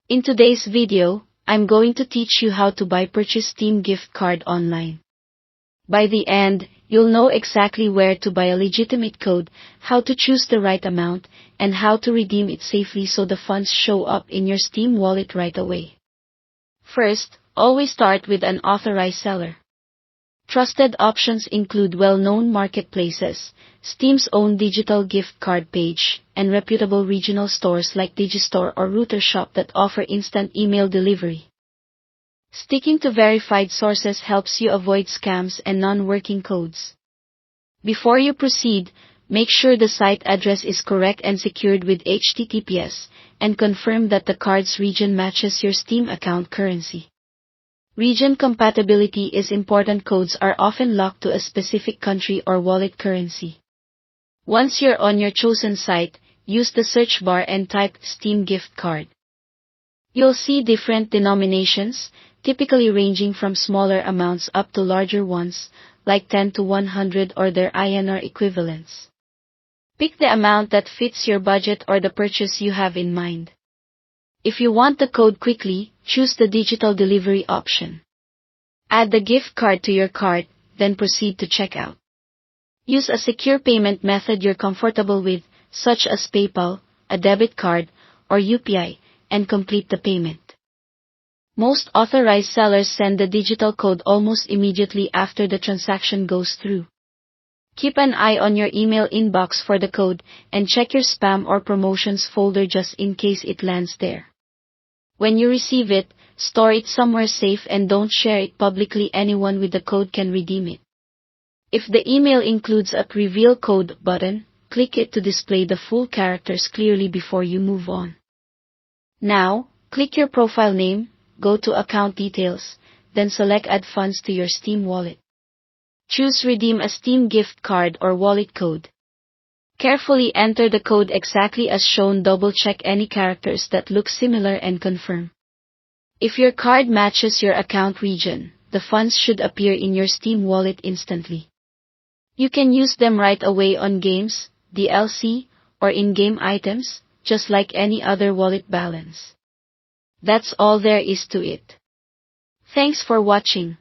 In today's video, I'm going to teach you how to purchase Steam gift card online. By the end, you'll know exactly where to buy a legitimate code, how to choose the right amount, and how to redeem it safely so the funds show up in your Steam wallet right away. First, always start with an authorized seller. Trusted options include well-known marketplaces, Steam's own digital gift card page, and reputable regional stores like Digistore or Router Shop that offer instant email delivery. Sticking to verified sources helps you avoid scams and non-working codes. Before you proceed, make sure the site address is correct and secured with HTTPS, and confirm that the card's region matches your Steam account currency. Region compatibility is important. Codes are often locked to a specific country or wallet currency. Once you're on your chosen site, use the search bar and type Steam gift card. You'll see different denominations, typically ranging from smaller amounts up to larger ones, like 10 to 100 or their INR equivalents. Pick the amount that fits your budget or the purchase you have in mind. If you want the code quickly, choose the digital delivery option. Add the gift card to your cart, then proceed to checkout. Use a secure payment method you're comfortable with, such as PayPal, a debit card, or UPI, and complete the payment. Most authorized sellers send the digital code almost immediately after the transaction goes through. Keep an eye on your email inbox for the code, and check your spam or promotions folder just in case it lands there. When you receive it, store it somewhere safe and don't share it publicly. Anyone with the code can redeem it. If the email includes a reveal code button, click it to display the full characters clearly before you move on. Now, click your profile name, go to account details, then select add funds to your Steam wallet. Choose redeem a Steam gift card or wallet code. Carefully enter the code exactly as shown. Double-check any characters that look similar and confirm. If your card matches your account region, the funds should appear in your Steam wallet instantly. You can use them right away on games, DLC, or in-game items, just like any other wallet balance. That's all there is to it. Thanks for watching.